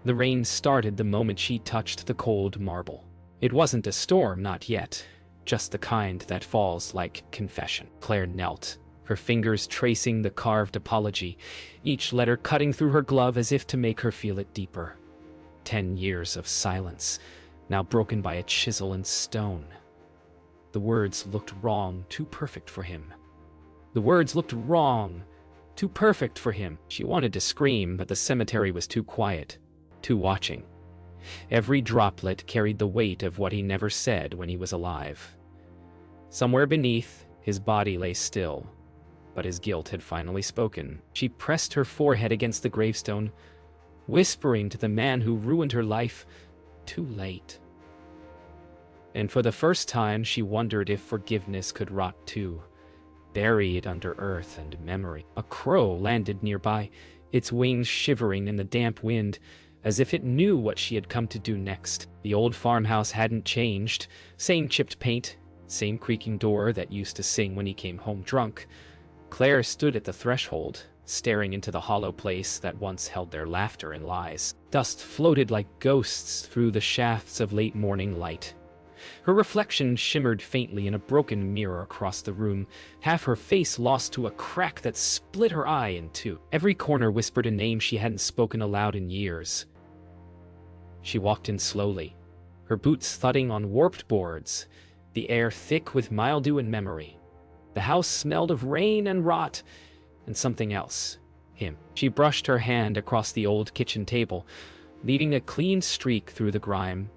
The rain started the moment she touched the cold marble. It wasn't a storm, not yet, just the kind that falls like confession. Claire knelt, her fingers tracing the carved apology, each letter cutting through her glove as if to make her feel it deeper. 10 years of silence, now broken by a chisel and stone. The words looked wrong, too perfect for him. The words looked wrong, too perfect for him. She wanted to scream, but the cemetery was too quiet, too watching. Every droplet carried the weight of what he never said when he was alive. Somewhere beneath, his body lay still, but his guilt had finally spoken. She pressed her forehead against the gravestone, whispering to the man who ruined her life, too late. And for the first time, she wondered if forgiveness could rot too, buried under earth and memory. A crow landed nearby, its wings shivering in the damp wind, as if it knew what she had come to do next. The old farmhouse hadn't changed. Same chipped paint, same creaking door that used to sing when he came home drunk. Claire stood at the threshold, staring into the hollow place that once held their laughter and lies. Dust floated like ghosts through the shafts of late morning light. Her reflection shimmered faintly in a broken mirror across the room, half her face lost to a crack that split her eye in two. Every corner whispered a name she hadn't spoken aloud in years. She walked in slowly, her boots thudding on warped boards, the air thick with mildew and memory. The house smelled of rain and rot, and something else, him. She brushed her hand across the old kitchen table, leaving a clean streak through the grime.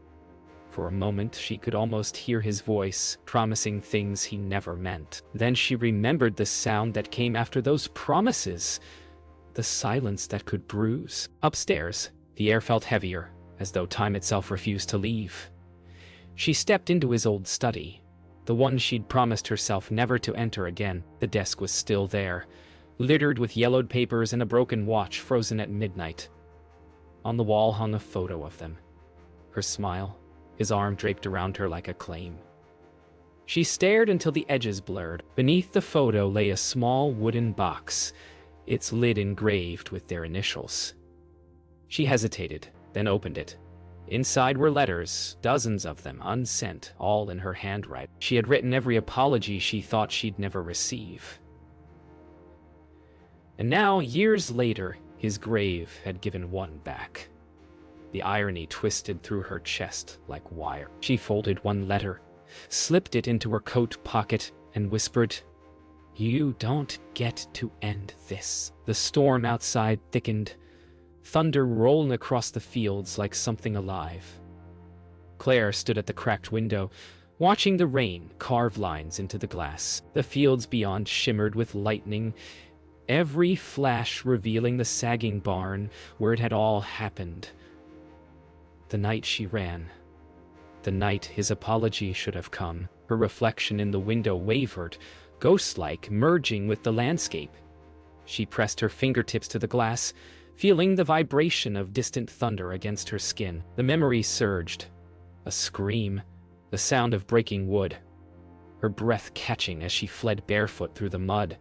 For a moment, she could almost hear his voice, promising things he never meant. Then she remembered the sound that came after those promises, the silence that could bruise. Upstairs, the air felt heavier, as though time itself refused to leave. She stepped into his old study, the one she'd promised herself never to enter again. The desk was still there, littered with yellowed papers and a broken watch frozen at midnight. On the wall hung a photo of them. Her smile, his arm draped around her like a claim. She stared until the edges blurred. Beneath the photo lay a small wooden box, its lid engraved with their initials. She hesitated, then opened it. Inside were letters, dozens of them, unsent, all in her handwriting. She had written every apology she thought she'd never receive. And now, years later, his grave had given one back. The irony twisted through her chest like wire. She folded one letter, slipped it into her coat pocket, and whispered, "You don't get to end this." The storm outside thickened, thunder rolling across the fields like something alive. Claire stood at the cracked window, watching the rain carve lines into the glass. The fields beyond shimmered with lightning, every flash revealing the sagging barn where it had all happened. The night she ran. The night his apology should have come. Her reflection in the window wavered, ghost-like, merging with the landscape. She pressed her fingertips to the glass, feeling the vibration of distant thunder against her skin. The memory surged. A scream, the sound of breaking wood. Her breath catching as she fled barefoot through the mud.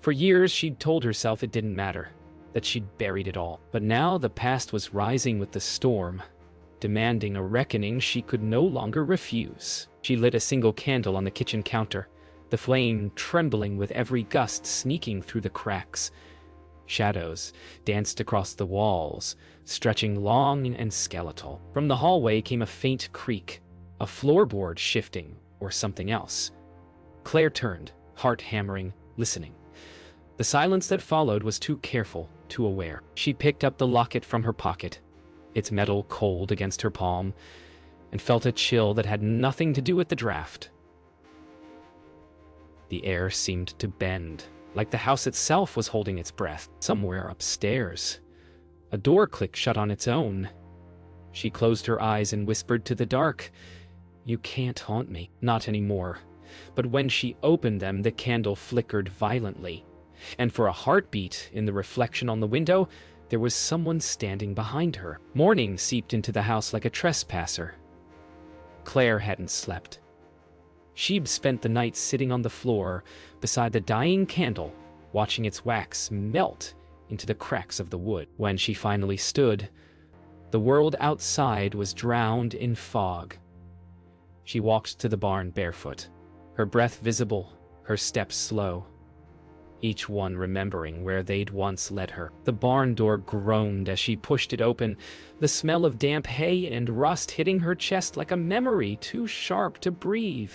For years she'd told herself it didn't matter, that she'd buried it all. But now the past was rising with the storm, demanding a reckoning she could no longer refuse. She lit a single candle on the kitchen counter, the flame trembling with every gust sneaking through the cracks. Shadows danced across the walls, stretching long and skeletal. From the hallway came a faint creak, a floorboard shifting, or something else. Claire turned, heart hammering, listening. The silence that followed was too careful, too aware. She picked up the locket from her pocket, its metal cold against her palm, and felt a chill that had nothing to do with the draft. The air seemed to bend, like the house itself was holding its breath. Somewhere upstairs, a door clicked shut on its own. She closed her eyes and whispered to the dark, "You can't haunt me, not anymore." But when she opened them, the candle flickered violently, and for a heartbeat in the reflection on the window, there was someone standing behind her. Morning seeped into the house like a trespasser. Claire hadn't slept. She'd spent the night sitting on the floor beside the dying candle, watching its wax melt into the cracks of the wood. When she finally stood, The world outside was drowned in fog. She walked to the barn barefoot, her breath visible, her steps slow, each one remembering where they'd once led her. The barn door groaned as she pushed it open, the smell of damp hay and rust hitting her chest like a memory too sharp to breathe.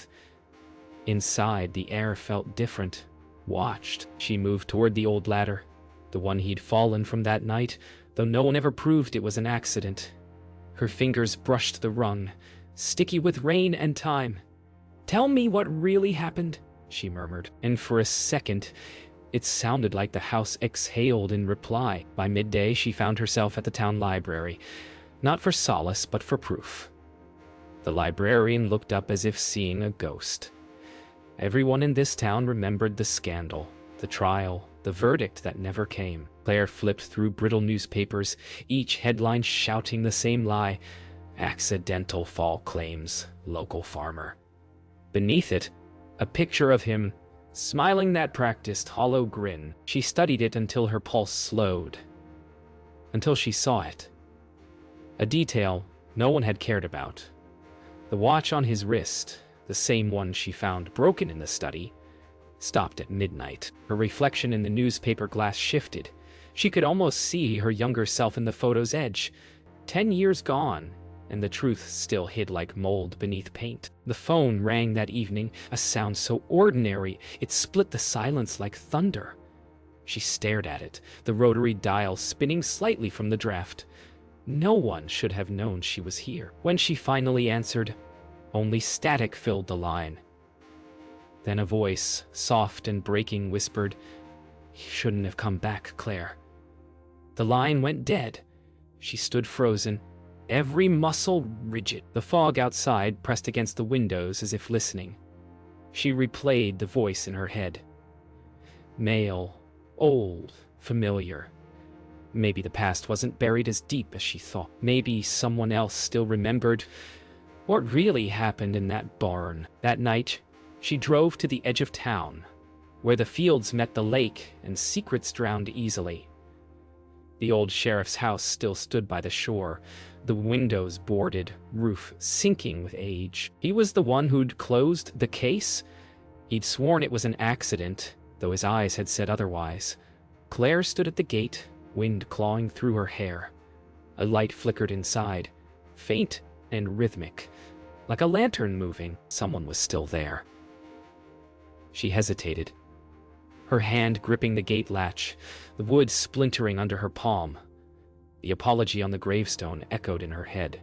Inside, the air felt different, watched. She moved toward the old ladder, the one he'd fallen from that night, though no one ever proved it was an accident. Her fingers brushed the rung, sticky with rain and time. "Tell me what really happened," she murmured, and for a second, it sounded like the house exhaled in reply. By midday, she found herself at the town library, not for solace, but for proof. The librarian looked up as if seeing a ghost. Everyone in this town remembered the scandal, the trial, the verdict that never came. Claire flipped through brittle newspapers, each headline shouting the same lie: accidental fall claims, local farmer. Beneath it, a picture of him, smiling that practiced hollow grin. She studied it until her pulse slowed. Until she saw it. A detail no one had cared about. The watch on his wrist, the same one she found broken in the study, stopped at midnight. Her reflection in the newspaper glass shifted. She could almost see her younger self in the photo's edge. 10 years gone, and the truth still hid like mold beneath paint. The phone rang that evening, a sound so ordinary it split the silence like thunder. She stared at it, the rotary dial spinning slightly from the draft. No one should have known she was here. When she finally answered, only static filled the line. Then a voice, soft and breaking, whispered, "You shouldn't have come back, Claire." The line went dead. She stood frozen, every muscle rigid. The fog outside pressed against the windows as if listening. She replayed the voice in her head. Male, old, familiar. Maybe the past wasn't buried as deep as she thought. Maybe someone else still remembered what really happened in that barn. That night, she drove to the edge of town, where the fields met the lake and secrets drowned easily. The old sheriff's house still stood by the shore, the windows boarded, roof sinking with age. He was the one who'd closed the case. He'd sworn it was an accident, though his eyes had said otherwise. Claire stood at the gate, wind clawing through her hair. A light flickered inside, faint and rhythmic, like a lantern moving. Someone was still there. She hesitated, her hand gripping the gate latch, the wood splintering under her palm. The apology on the gravestone echoed in her head.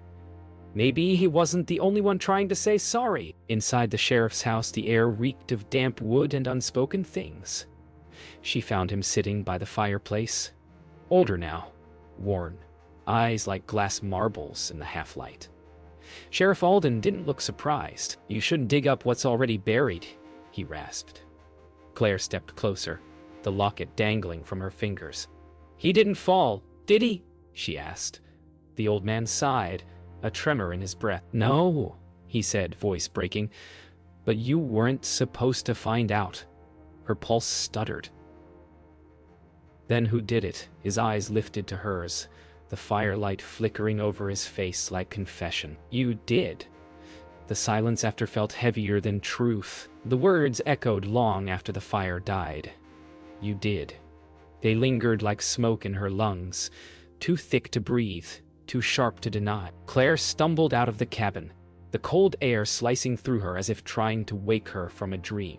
Maybe he wasn't the only one trying to say sorry. Inside the sheriff's house, the air reeked of damp wood and unspoken things. She found him sitting by the fireplace, older now, worn, eyes like glass marbles in the half-light. Sheriff Alden didn't look surprised. "You shouldn't dig up what's already buried," he rasped. Claire stepped closer, the locket dangling from her fingers. "He didn't fall, did he?" she asked. The old man sighed, a tremor in his breath. "No," he said, voice breaking, "but you weren't supposed to find out." Her pulse stuttered. "Then who did it?" His eyes lifted to hers, the firelight flickering over his face like confession. "You did." The silence after felt heavier than truth. The words echoed long after the fire died. "You did." They lingered like smoke in her lungs, too thick to breathe, too sharp to deny. Claire stumbled out of the cabin, the cold air slicing through her as if trying to wake her from a dream.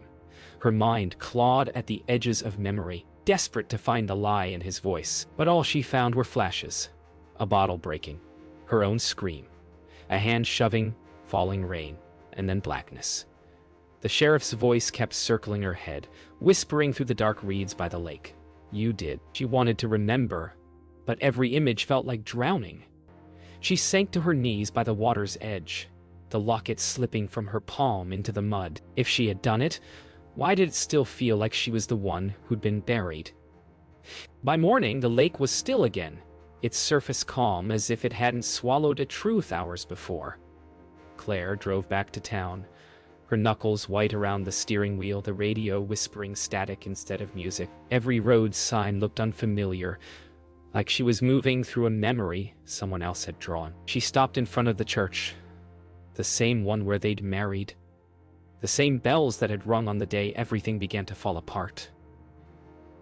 Her mind clawed at the edges of memory, desperate to find the lie in his voice. But all she found were flashes. A bottle breaking, her own scream, a hand shoving, falling rain, and then blackness. The sheriff's voice kept circling her head, whispering through the dark reeds by the lake. "You did." She wanted to remember, but every image felt like drowning. She sank to her knees by the water's edge, the locket slipping from her palm into the mud. If she had done it, why did it still feel like she was the one who'd been buried? By morning, the lake was still again, its surface calm as if it hadn't swallowed a truth hours before. Claire drove back to town, her knuckles white around the steering wheel, the radio whispering static instead of music. Every road sign looked unfamiliar, like she was moving through a memory someone else had drawn. She stopped in front of the church, the same one where they'd married, the same bells that had rung on the day everything began to fall apart.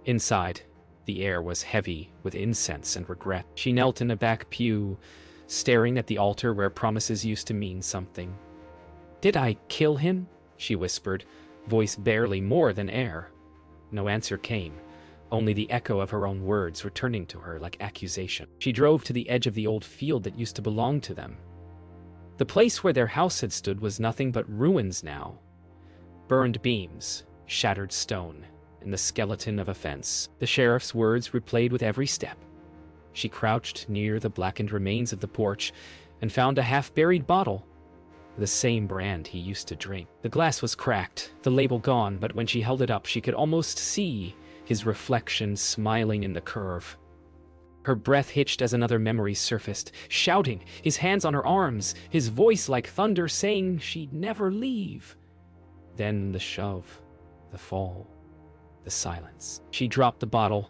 Inside, the air was heavy with incense and regret. She knelt in a back pew, staring at the altar where promises used to mean something. "Did I kill him?" she whispered, voice barely more than air. No answer came, only the echo of her own words returning to her like accusation. She drove to the edge of the old field that used to belong to them. The place where their house had stood was nothing but ruins now. Burned beams, shattered stone, and the skeleton of a fence. The sheriff's words replayed with every step. She crouched near the blackened remains of the porch and found a half-buried bottle, the same brand he used to drink. The glass was cracked, the label gone, but when she held it up, she could almost see his reflection smiling in the curve. Her breath hitched as another memory surfaced, shouting, his hands on her arms, his voice like thunder saying she'd never leave. Then the shove, the fall, the silence. She dropped the bottle,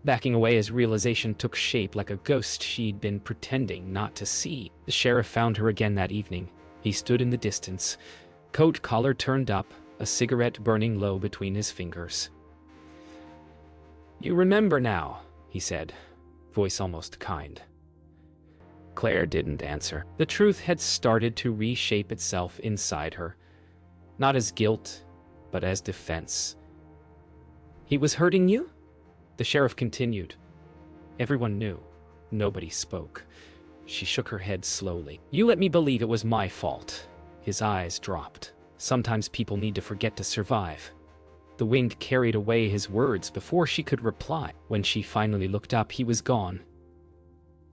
backing away as realization took shape like a ghost she'd been pretending not to see. The sheriff found her again that evening. He stood in the distance, coat collar turned up, a cigarette burning low between his fingers. "You remember now," he said, voice almost kind. Claire didn't answer. The truth had started to reshape itself inside her, not as guilt, but as defense. "He was hurting you?" The sheriff continued. Everyone knew. Nobody spoke. She shook her head slowly. "You let me believe it was my fault." His eyes dropped. Sometimes people need to forget to survive. The wind carried away his words before she could reply. When she finally looked up, he was gone.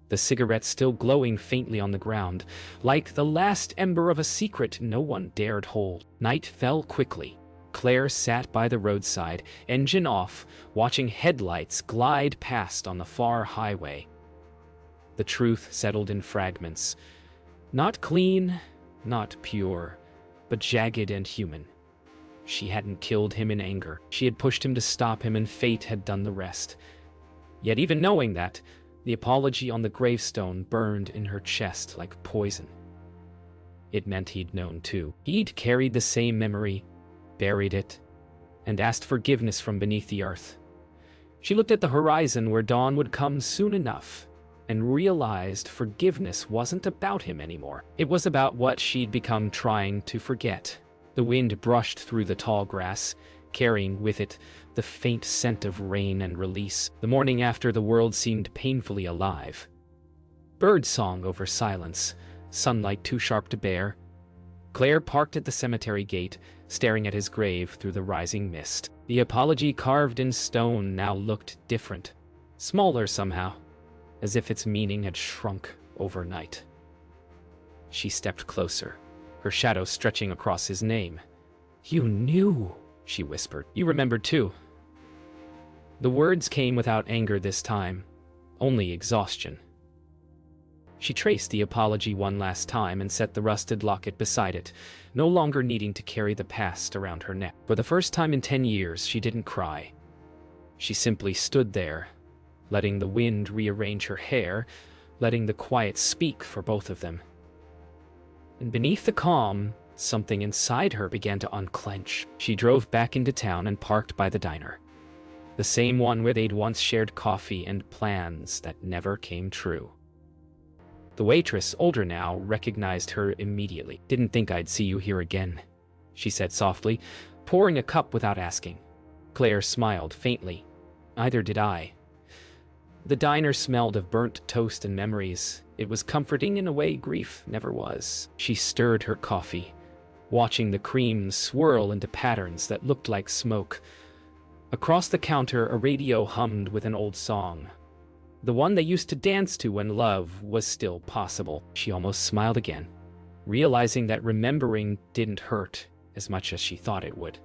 The cigarette still glowing faintly on the ground, like the last ember of a secret no one dared hold. Night fell quickly. Claire sat by the roadside, engine off, watching headlights glide past on the far highway. The truth settled in fragments. Not clean, not pure, but jagged and human. She hadn't killed him in anger. She had pushed him to stop him, and fate had done the rest. Yet even knowing that, the apology on the gravestone burned in her chest like poison. It meant he'd known too. He'd carried the same memory, buried it, and asked forgiveness from beneath the earth. She looked at the horizon where dawn would come soon enough, and realized forgiveness wasn't about him anymore. It was about what she'd become trying to forget. The wind brushed through the tall grass, carrying with it the faint scent of rain and release. The morning after, the world seemed painfully alive. Bird song over silence, sunlight too sharp to bear. Claire parked at the cemetery gate, staring at his grave through the rising mist. The apology carved in stone now looked different, smaller somehow, as if its meaning had shrunk overnight. She stepped closer, her shadow stretching across his name. "You knew," she whispered. "You remembered too." The words came without anger this time, only exhaustion. She traced the apology one last time and set the rusted locket beside it, no longer needing to carry the past around her neck. For the first time in 10 years, she didn't cry. She simply stood there, letting the wind rearrange her hair, letting the quiet speak for both of them. And beneath the calm, something inside her began to unclench. She drove back into town and parked by the diner, the same one where they'd once shared coffee and plans that never came true. The waitress, older now, recognized her immediately. "Didn't think I'd see you here again," she said softly, pouring a cup without asking. Claire smiled faintly. "Neither did I." The diner smelled of burnt toast and memories. It was comforting in a way grief never was. She stirred her coffee, watching the cream swirl into patterns that looked like smoke. Across the counter, a radio hummed with an old song, the one they used to dance to when love was still possible. She almost smiled again, realizing that remembering didn't hurt as much as she thought it would.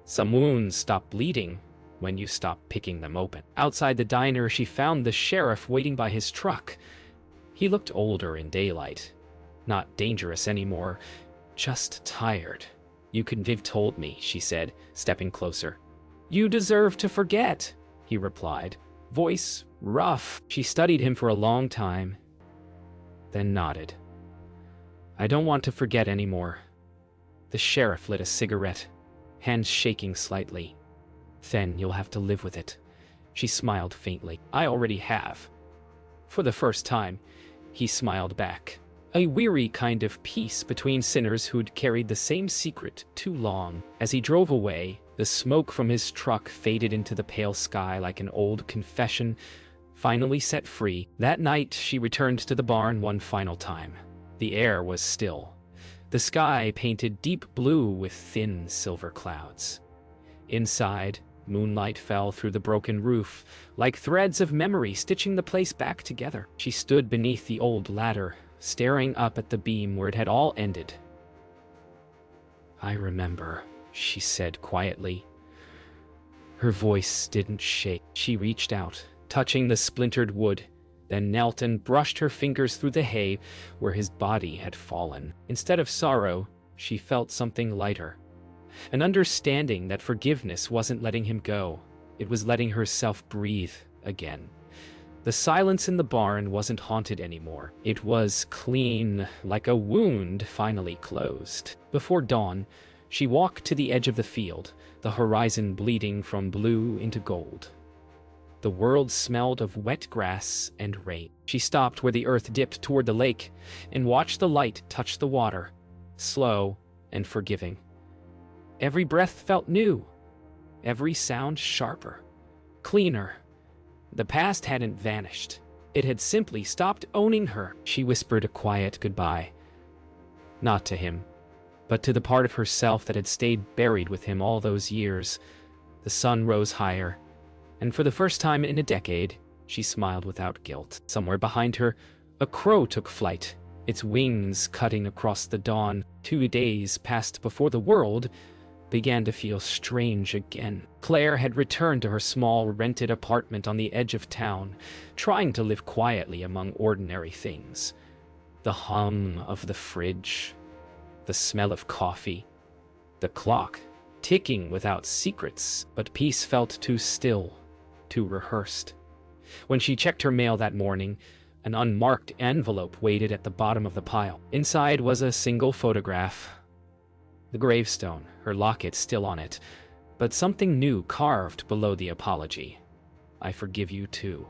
Some wounds stop bleeding when you stop picking them open. Outside the diner, she found the sheriff waiting by his truck. He looked older in daylight. Not dangerous anymore, just tired. "You couldn't have told me," she said, stepping closer. "You deserve to forget," he replied, voice Rough. She studied him for a long time, then nodded. I don't want to forget anymore. The sheriff lit a cigarette, hands shaking slightly. Then you'll have to live with it. She smiled faintly. I already have. For the first time, he smiled back. A weary kind of peace between sinners who'd carried the same secret too long. As he drove away, the smoke from his truck faded into the pale sky like an old confession, finally set free. That night, she returned to the barn one final time. The air was still. The sky painted deep blue with thin silver clouds. Inside, moonlight fell through the broken roof, like threads of memory stitching the place back together. She stood beneath the old ladder, staring up at the beam where it had all ended. I remember, she said quietly. Her voice didn't shake. She reached out, touching the splintered wood, then knelt and brushed her fingers through the hay where his body had fallen. Instead of sorrow, she felt something lighter. An understanding that forgiveness wasn't letting him go. It was letting herself breathe again. The silence in the barn wasn't haunted anymore. It was clean, like a wound finally closed. Before dawn, she walked to the edge of the field, the horizon bleeding from blue into gold. The world smelled of wet grass and rain. She stopped where the earth dipped toward the lake and watched the light touch the water, slow and forgiving. Every breath felt new, every sound sharper, cleaner. The past hadn't vanished. It had simply stopped owning her. She whispered a quiet goodbye. Not to him, but to the part of herself that had stayed buried with him all those years. The sun rose higher, and for the first time in a decade, she smiled without guilt. Somewhere behind her, a crow took flight, its wings cutting across the dawn. 2 days passed before the world began to feel strange again. Claire had returned to her small rented apartment on the edge of town, trying to live quietly among ordinary things. The hum of the fridge, the smell of coffee, the clock ticking without secrets, but peace felt too still, too rehearsed. When she checked her mail that morning, an unmarked envelope waited at the bottom of the pile. Inside was a single photograph. The gravestone, her locket still on it, but something new carved below the apology. I forgive you too.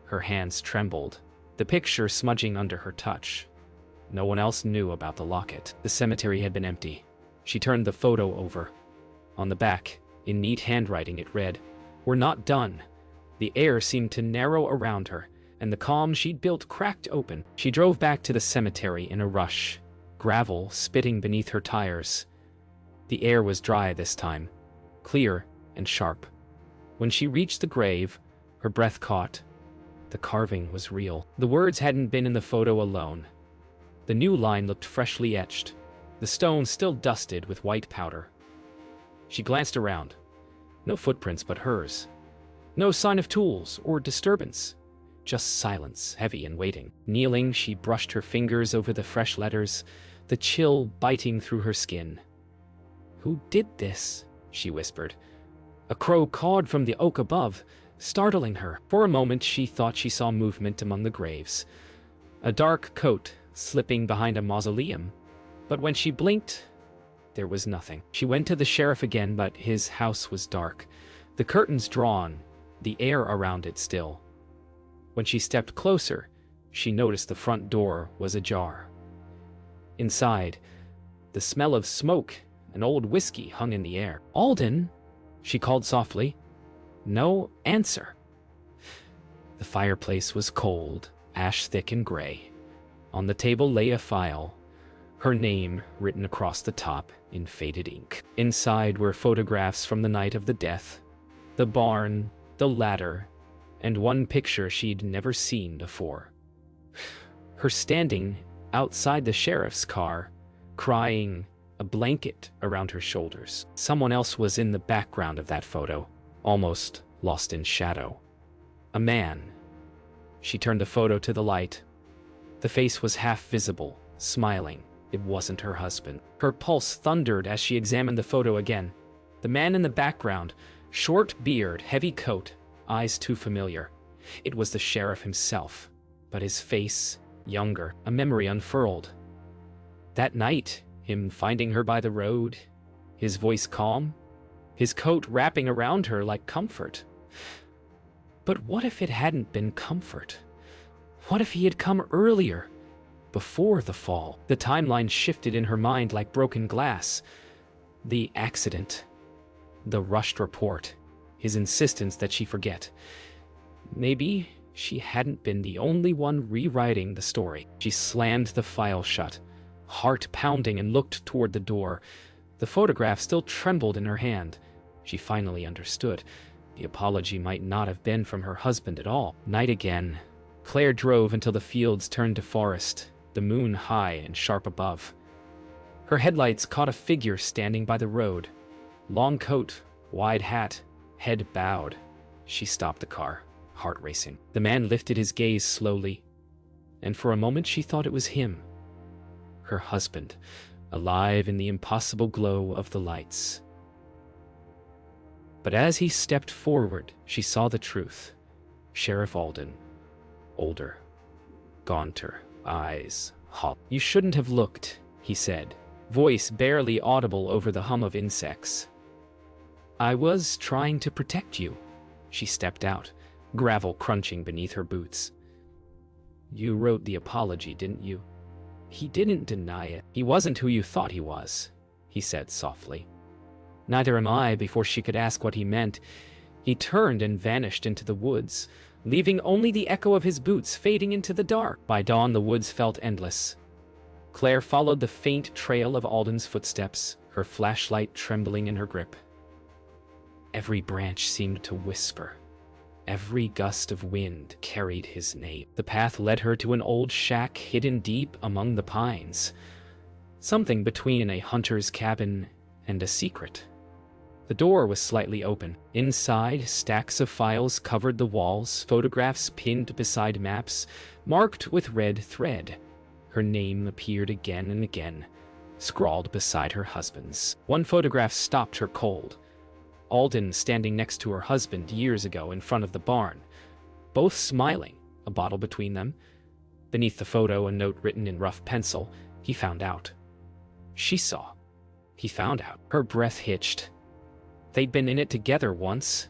Her hands trembled, the picture smudging under her touch. No one else knew about the locket. The cemetery had been empty. She turned the photo over. On the back, in neat handwriting, it read, "We're not done." The air seemed to narrow around her, and the calm she'd built cracked open. She drove back to the cemetery in a rush, gravel spitting beneath her tires. The air was dry this time, clear and sharp. When she reached the grave, her breath caught. The carving was real. The words hadn't been in the photo alone. The new line looked freshly etched, the stone still dusted with white powder. She glanced around. No footprints but hers. No sign of tools or disturbance. Just silence, heavy and waiting. Kneeling, she brushed her fingers over the fresh letters, the chill biting through her skin. "Who did this?" she whispered. A crow cawed from the oak above, startling her. For a moment, she thought she saw movement among the graves. A dark coat slipping behind a mausoleum. But when she blinked, there was nothing. She went to the sheriff again, but his house was dark. The curtains drawn, the air around it still. When she stepped closer, she noticed the front door was ajar. Inside, the smell of smoke and old whiskey hung in the air. "Alden," she called softly. No answer. The fireplace was cold, ash-thick and gray. On the table lay a file, her name written across the top in faded ink. Inside were photographs from the night of the death, the barn, the ladder, and one picture she'd never seen before. Her standing outside the sheriff's car, crying, a blanket around her shoulders. Someone else was in the background of that photo, almost lost in shadow. A man. She turned the photo to the light. The face was half visible, smiling. It wasn't her husband. Her pulse thundered as she examined the photo again. The man in the background, short beard, heavy coat, eyes too familiar. It was the sheriff himself, but his face, younger, a memory unfurled. That night, him finding her by the road, his voice calm, his coat wrapping around her like comfort. But what if it hadn't been comfort? What if he had come earlier, before the fall? The timeline shifted in her mind like broken glass. The accident, the rushed report, his insistence that she forget. Maybe she hadn't been the only one rewriting the story. She slammed the file shut, heart pounding, and looked toward the door. The photograph still trembled in her hand. She finally understood. The apology might not have been from her husband at all. Night again. Claire drove until the fields turned to forest, the moon high and sharp above. Her headlights caught a figure standing by the road. Long coat, wide hat, head bowed. She stopped the car, heart racing. The man lifted his gaze slowly, and for a moment she thought it was him. Her husband, alive in the impossible glow of the lights. But as he stepped forward, she saw the truth. Sheriff Alden. Older. Gaunter. Eyes. Hollow. "You shouldn't have looked," he said, voice barely audible over the hum of insects. "I was trying to protect you." She stepped out, gravel crunching beneath her boots. "You wrote the apology, didn't you?" He didn't deny it. "He wasn't who you thought he was," he said softly. "Neither am I." Before she could ask what he meant, he turned and vanished into the woods, leaving only the echo of his boots fading into the dark. By dawn, the woods felt endless. Claire followed the faint trail of Alden's footsteps, her flashlight trembling in her grip. Every branch seemed to whisper. Every gust of wind carried his name. The path led her to an old shack hidden deep among the pines. Something between a hunter's cabin and a secret. The door was slightly open. Inside, stacks of files covered the walls, photographs pinned beside maps, marked with red thread. Her name appeared again and again, scrawled beside her husband's. One photograph stopped her cold. Alden standing next to her husband years ago in front of the barn, both smiling, a bottle between them. Beneath the photo, a note written in rough pencil. He found out. She saw. He found out. Her breath hitched. They'd been in it together once,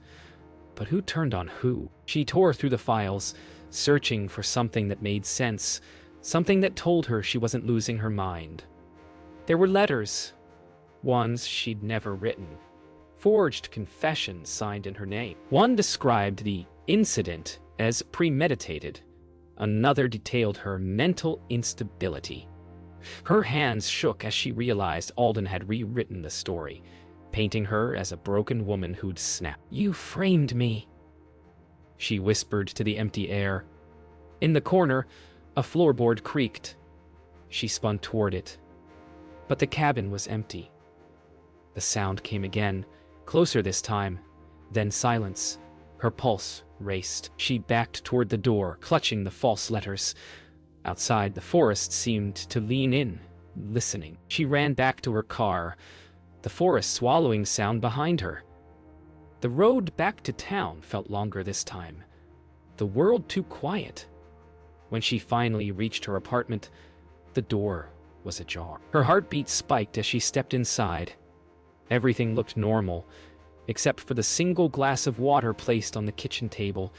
but who turned on who? She tore through the files, searching for something that made sense, something that told her she wasn't losing her mind. There were letters, ones she'd never written, forged confessions signed in her name. One described the incident as premeditated. Another detailed her mental instability. Her hands shook as she realized Alden had rewritten the story, painting her as a broken woman who'd snapped. "You framed me," she whispered to the empty air. In the corner, a floorboard creaked. She spun toward it, but the cabin was empty. The sound came again, closer this time, then silence. Her pulse raced. She backed toward the door, clutching the false letters. Outside, the forest seemed to lean in, listening. She ran back to her car, the forest swallowing sound behind her. The road back to town felt longer this time, the world too quiet. When she finally reached her apartment, the door was ajar. Her heartbeat spiked as she stepped inside. Everything looked normal, except for the single glass of water placed on the kitchen table,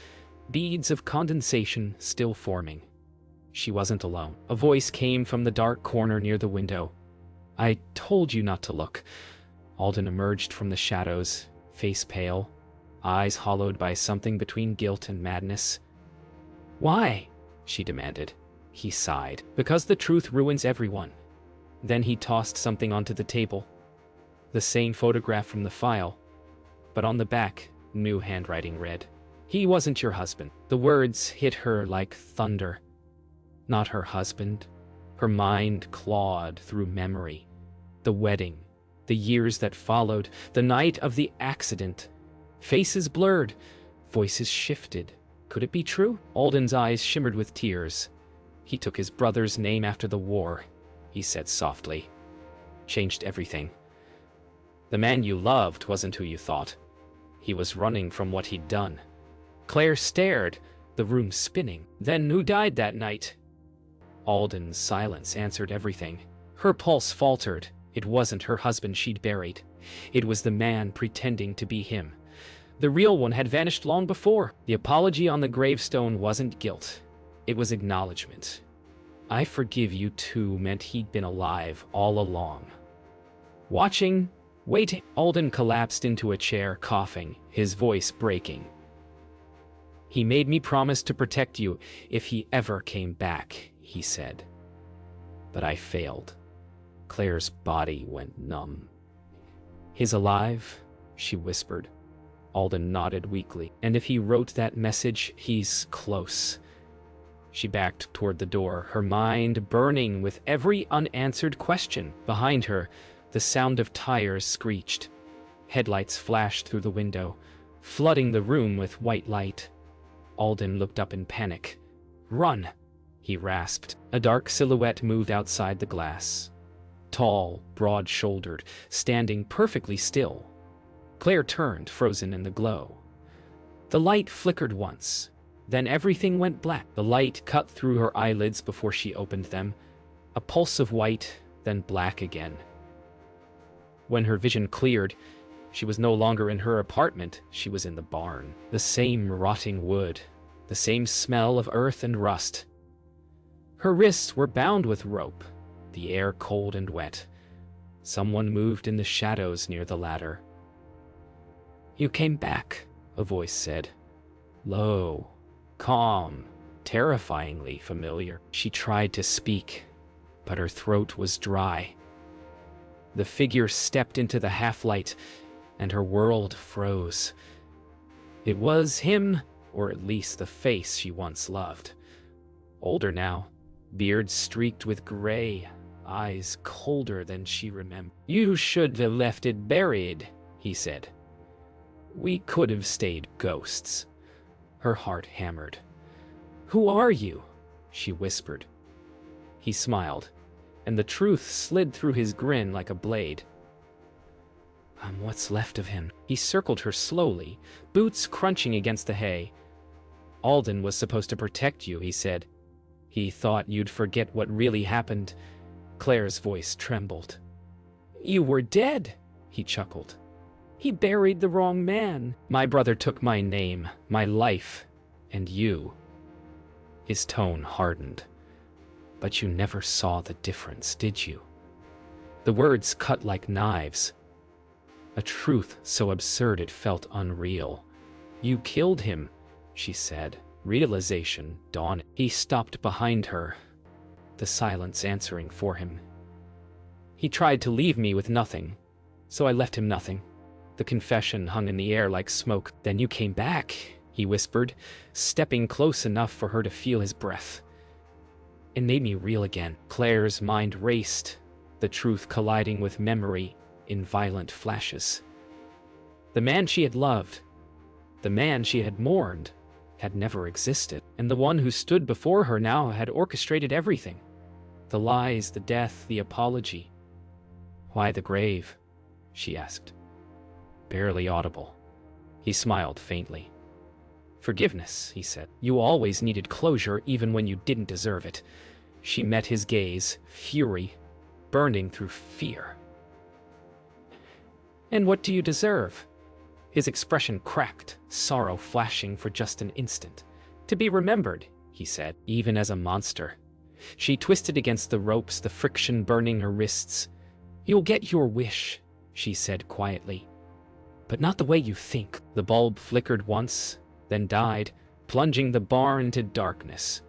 beads of condensation still forming. She wasn't alone. A voice came from the dark corner near the window. "I told you not to look." Alden emerged from the shadows, face pale, eyes hollowed by something between guilt and madness. "Why?" she demanded. He sighed. "Because the truth ruins everyone." Then he tossed something onto the table. The same photograph from the file, but on the back, new handwriting read, "He wasn't your husband." The words hit her like thunder. Not her husband. Her mind clawed through memory. The wedding, the years that followed, the night of the accident. Faces blurred, voices shifted. Could it be true? Alden's eyes shimmered with tears. "He took his brother's name after the war," he said softly. "Changed everything. The man you loved wasn't who you thought. He was running from what he'd done." Claire stared, the room spinning. Then who died that night? Alden's silence answered everything. Her pulse faltered. It wasn't her husband she'd buried. It was the man pretending to be him. The real one had vanished long before. The apology on the gravestone wasn't guilt. It was acknowledgement. I forgive you too meant he'd been alive all along. Watching, waiting. Alden collapsed into a chair, coughing, his voice breaking. He made me promise to protect you if he ever came back, he said. But I failed. Claire's body went numb. He's alive, she whispered. Alden nodded weakly. And if he wrote that message, he's close. She backed toward the door, her mind burning with every unanswered question. Behind her, the sound of tires screeched. Headlights flashed through the window, flooding the room with white light. Alden looked up in panic. Run, he rasped. A dark silhouette moved outside the glass. Tall, broad-shouldered, standing perfectly still. Claire turned, frozen in the glow. The light flickered once. Then everything went black. The light cut through her eyelids before she opened them. A pulse of white, then black again. When her vision cleared, she was no longer in her apartment. She was in the barn. The same rotting wood. The same smell of earth and rust. Her wrists were bound with rope, the air cold and wet. Someone moved in the shadows near the ladder. You came back, a voice said. Low, calm, terrifyingly familiar. She tried to speak, but her throat was dry. The figure stepped into the half-light, and her world froze. It was him, or at least the face she once loved. Older now, beard streaked with gray, eyes colder than she remembered. You should have left it buried, he said. We could have stayed ghosts. Her heart hammered. Who are you? She whispered. He smiled, and the truth slid through his grin like a blade. I'm what's left of him. He circled her slowly, boots crunching against the hay. Alden was supposed to protect you, he said. He thought you'd forget what really happened. Claire's voice trembled. You were dead, he chuckled. He buried the wrong man. My brother took my name, my life, and you. His tone hardened. But you never saw the difference, did you? The words cut like knives. A truth so absurd it felt unreal. You killed him, she said. Realization dawned. He stopped behind her, the silence answering for him. He tried to leave me with nothing, so I left him nothing. The confession hung in the air like smoke. Then you came back, he whispered, stepping close enough for her to feel his breath. It made me real again. Claire's mind raced, the truth colliding with memory in violent flashes. The man she had loved, the man she had mourned, had never existed, and the one who stood before her now had orchestrated everything. The lies, the death, the apology. Why the grave? She asked. Barely audible. He smiled faintly. Forgiveness, he said. You always needed closure even when you didn't deserve it. She met his gaze, fury, burning through fear. And what do you deserve? His expression cracked, sorrow flashing for just an instant. To be remembered, he said, even as a monster. She twisted against the ropes, the friction burning her wrists. You'll get your wish, she said quietly. But not the way you think. The bulb flickered once, then died, plunging the barn into darkness.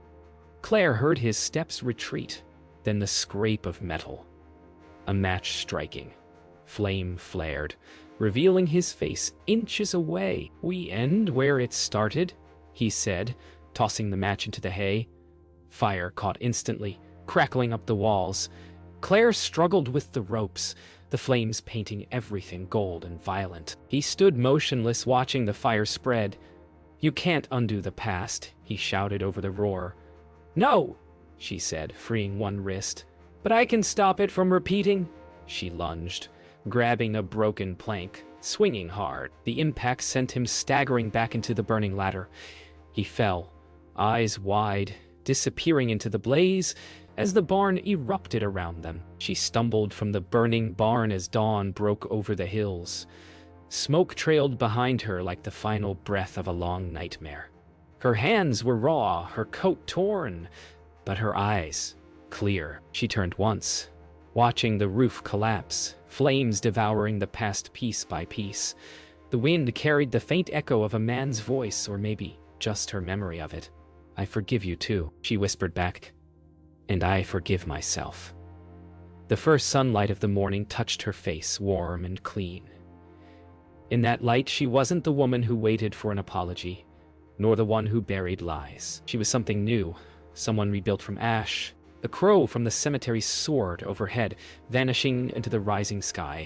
Claire heard his steps retreat, then the scrape of metal. A match striking. Flame flared, revealing his face inches away. We end where it started, he said, tossing the match into the hay. Fire caught instantly, crackling up the walls. Claire struggled with the ropes, the flames painting everything gold and violent. He stood motionless, watching the fire spread. You can't undo the past, he shouted over the roar. No, she said, freeing one wrist. But I can stop it from repeating. She lunged, grabbing a broken plank, swinging hard. The impact sent him staggering back into the burning ladder. He fell, eyes wide, disappearing into the blaze as the barn erupted around them. She stumbled from the burning barn as dawn broke over the hills. Smoke trailed behind her like the final breath of a long nightmare. Her hands were raw, her coat torn, but her eyes clear. She turned once, watching the roof collapse, flames devouring the past piece by piece. The wind carried the faint echo of a man's voice, or maybe just her memory of it. "I forgive you too," she whispered back. "And I forgive myself." The first sunlight of the morning touched her face, warm and clean. In that light, she wasn't the woman who waited for an apology, nor the one who buried lies. She was something new, someone rebuilt from ash. The crow from the cemetery soared overhead, vanishing into the rising sky.